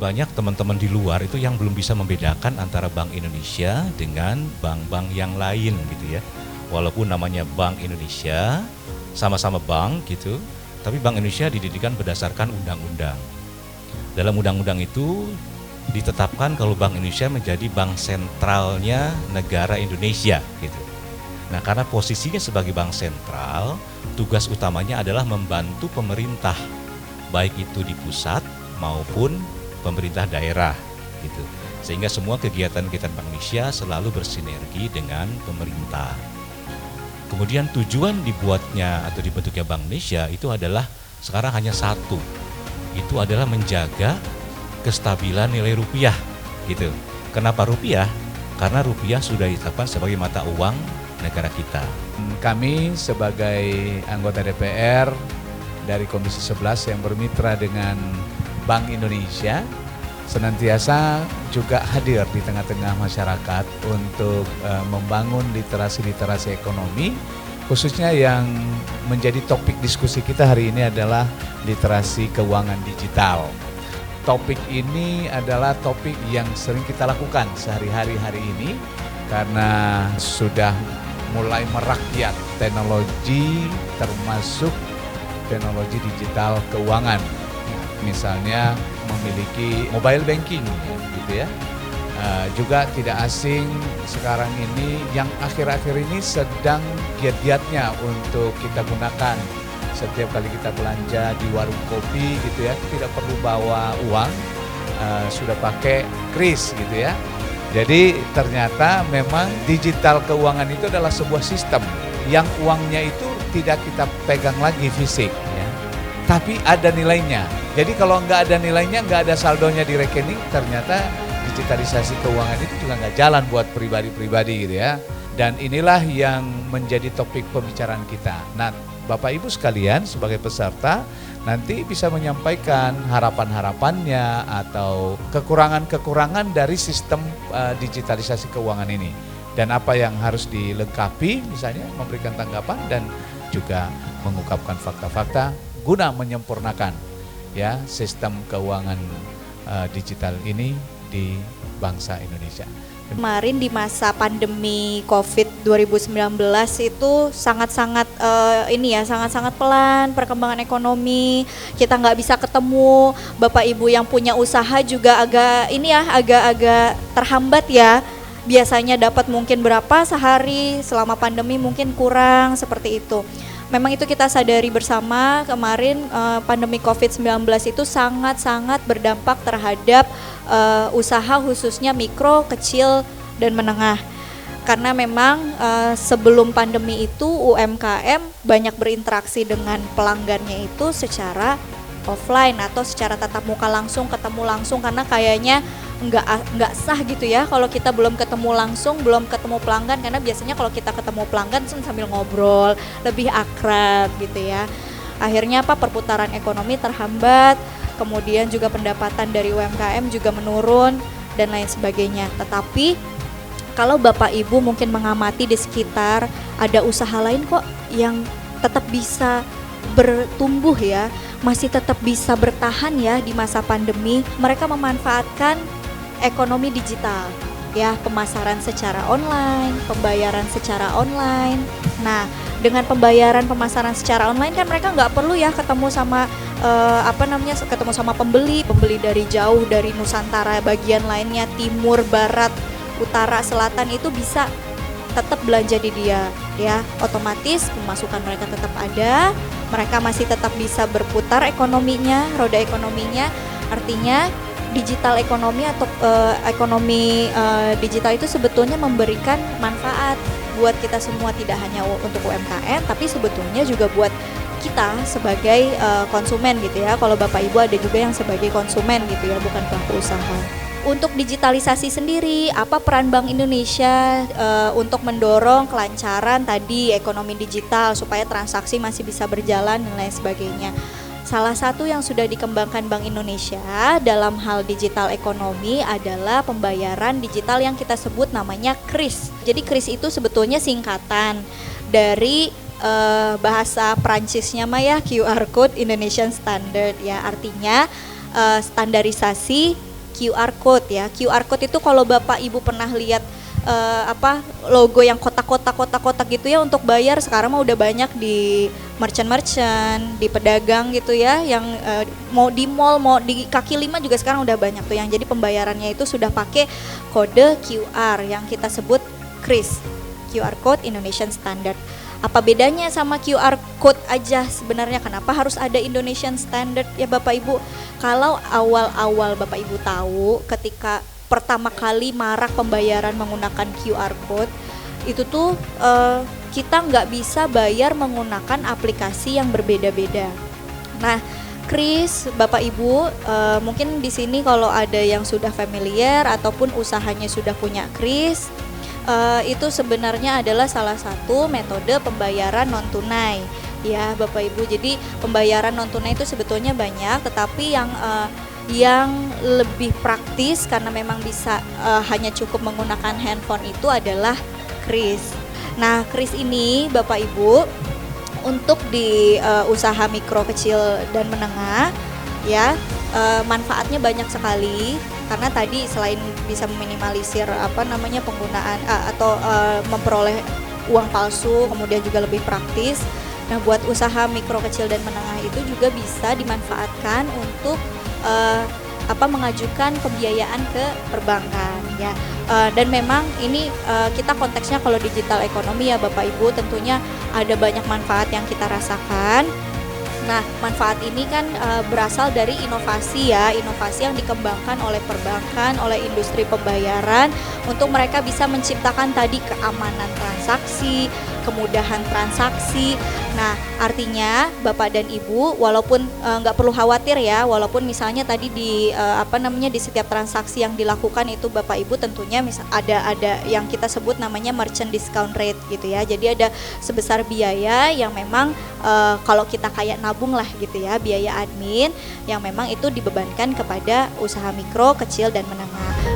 banyak teman-teman di luar itu yang belum bisa membedakan antara Bank Indonesia dengan bank-bank yang lain gitu ya. Walaupun namanya Bank Indonesia, sama-sama bank gitu, tapi Bank Indonesia didirikan berdasarkan undang-undang. Dalam undang-undang itu ditetapkan kalau Bank Indonesia menjadi bank sentralnya negara Indonesia gitu. Nah, karena posisinya sebagai bank sentral, tugas utamanya adalah membantu pemerintah, baik itu di pusat maupun pemerintah daerah gitu. Sehingga semua kegiatan-kegiatan Bank Indonesia selalu bersinergi dengan pemerintah. Kemudian tujuan dibuatnya atau dibentuknya Bank Indonesia itu adalah sekarang hanya satu. Itu adalah menjaga kestabilan nilai rupiah gitu. Kenapa rupiah? Karena rupiah sudah ditetapkan sebagai mata uang negara kita. Kami sebagai anggota DPR dari Komisi 11 yang bermitra dengan Bank Indonesia senantiasa juga hadir di tengah-tengah masyarakat untuk membangun literasi ekonomi, khususnya yang menjadi topik diskusi kita hari ini adalah literasi keuangan digital. Topik ini adalah topik yang sering kita lakukan sehari-hari hari ini karena sudah mulai merakyat teknologi termasuk teknologi digital keuangan. Misalnya memiliki mobile banking gitu ya. Juga tidak asing sekarang ini yang akhir-akhir ini sedang giat-giatnya untuk kita gunakan. Setiap kali kita belanja di warung kopi gitu ya, tidak perlu bawa uang, sudah pakai kris gitu ya. Jadi ternyata memang digital keuangan itu adalah sebuah sistem yang uangnya itu tidak kita pegang lagi fisik ya, tapi ada nilainya. Jadi kalau nggak ada nilainya, nggak ada saldonya di rekening, ternyata digitalisasi keuangan itu juga nggak jalan buat pribadi-pribadi gitu ya. Dan inilah yang menjadi topik pembicaraan kita. Nah, Bapak Ibu sekalian sebagai peserta nanti bisa menyampaikan harapan-harapannya atau kekurangan-kekurangan dari sistem digitalisasi keuangan ini. Dan apa yang harus dilengkapi, misalnya memberikan tanggapan dan juga mengungkapkan fakta-fakta guna menyempurnakan ya sistem keuangan digital ini di bangsa Indonesia. Kemarin di masa pandemi COVID 2019 itu sangat-sangat sangat-sangat pelan perkembangan ekonomi. Kita nggak bisa ketemu, Bapak Ibu yang punya usaha juga agak terhambat ya. Biasanya dapat mungkin berapa sehari, selama pandemi mungkin kurang seperti itu. Memang itu kita sadari bersama kemarin pandemi COVID-19 itu sangat-sangat berdampak terhadap usaha khususnya mikro, kecil, dan menengah. Karena memang sebelum pandemi itu UMKM banyak berinteraksi dengan pelanggannya itu secara offline atau secara tatap muka langsung, ketemu langsung, karena kayaknya nggak sah gitu ya kalau kita belum ketemu langsung, belum ketemu pelanggan, karena biasanya kalau kita ketemu pelanggan sambil ngobrol lebih akrab gitu ya. Akhirnya perputaran ekonomi terhambat, kemudian juga pendapatan dari UMKM juga menurun dan lain sebagainya. Tetapi kalau Bapak Ibu mungkin mengamati di sekitar, ada usaha lain kok yang tetap bisa bertumbuh ya, masih tetap bisa bertahan ya di masa pandemi. Mereka memanfaatkan ekonomi digital ya, pemasaran secara online, pembayaran secara online. Nah, dengan pembayaran pemasaran secara online kan mereka nggak perlu ya ketemu sama ketemu sama pembeli dari jauh, dari Nusantara bagian lainnya, timur, barat, utara, selatan, itu bisa tetap belanja di dia ya. Otomatis pemasukan mereka tetap ada, mereka masih tetap bisa berputar ekonominya, roda ekonominya. Artinya digital ekonomi atau ekonomi digital itu sebetulnya memberikan manfaat buat kita semua, tidak hanya untuk UMKM tapi sebetulnya juga buat kita sebagai konsumen gitu ya. Kalau Bapak Ibu ada juga yang sebagai konsumen gitu ya, bukan pelaku usaha. Untuk digitalisasi sendiri, apa peran Bank Indonesia untuk mendorong kelancaran tadi ekonomi digital supaya transaksi masih bisa berjalan dan lain sebagainya. Salah satu yang sudah dikembangkan Bank Indonesia dalam hal digital ekonomi adalah pembayaran digital yang kita sebut namanya KRIS. Jadi KRIS itu sebetulnya singkatan dari bahasa Prancisnya ya, QR Code Indonesian Standard ya, artinya standarisasi QR code ya. QR code itu kalau Bapak Ibu pernah lihat logo yang kotak-kotak gitu ya untuk bayar, sekarang mah udah banyak di merchant-merchant, di pedagang gitu ya, yang mau di mall, mau di kaki lima juga sekarang udah banyak tuh yang jadi pembayarannya itu sudah pakai kode QR yang kita sebut KRIS, QR Code Indonesian Standard. Apa bedanya sama QR Code aja sebenarnya? Kenapa harus ada Indonesian Standard ya Bapak Ibu? Kalau awal-awal Bapak Ibu tahu ketika pertama kali marak pembayaran menggunakan QR Code, itu tuh kita nggak bisa bayar menggunakan aplikasi yang berbeda-beda. Nah, Kris, Bapak Ibu, mungkin di sini kalau ada yang sudah familiar ataupun usahanya sudah punya Kris, itu sebenarnya adalah salah satu metode pembayaran non tunai, ya Bapak Ibu. Jadi pembayaran non tunai itu sebetulnya banyak, tetapi yang lebih praktis karena memang bisa hanya cukup menggunakan handphone itu adalah KRIS. Nah, KRIS ini Bapak Ibu untuk di usaha mikro, kecil dan menengah ya, manfaatnya banyak sekali karena tadi selain bisa meminimalisir penggunaan atau memperoleh uang palsu, kemudian juga lebih praktis. Nah, buat usaha mikro, kecil dan menengah itu juga bisa dimanfaatkan untuk mengajukan pembiayaan ke perbankan ya, dan memang ini kita konteksnya kalau digital ekonomi ya Bapak Ibu, tentunya ada banyak manfaat yang kita rasakan. Nah, manfaat ini kan berasal dari inovasi ya, inovasi yang dikembangkan oleh perbankan, oleh industri pembayaran untuk mereka bisa menciptakan tadi keamanan transaksi, kemudahan transaksi. Nah, artinya Bapak dan Ibu walaupun nggak perlu khawatir ya, walaupun misalnya tadi di di setiap transaksi yang dilakukan itu Bapak Ibu tentunya ada yang kita sebut namanya merchant discount rate gitu ya. Jadi ada sebesar biaya yang memang kalau kita kayak nabung lah gitu ya, biaya admin yang memang itu dibebankan kepada usaha mikro, kecil dan menengah.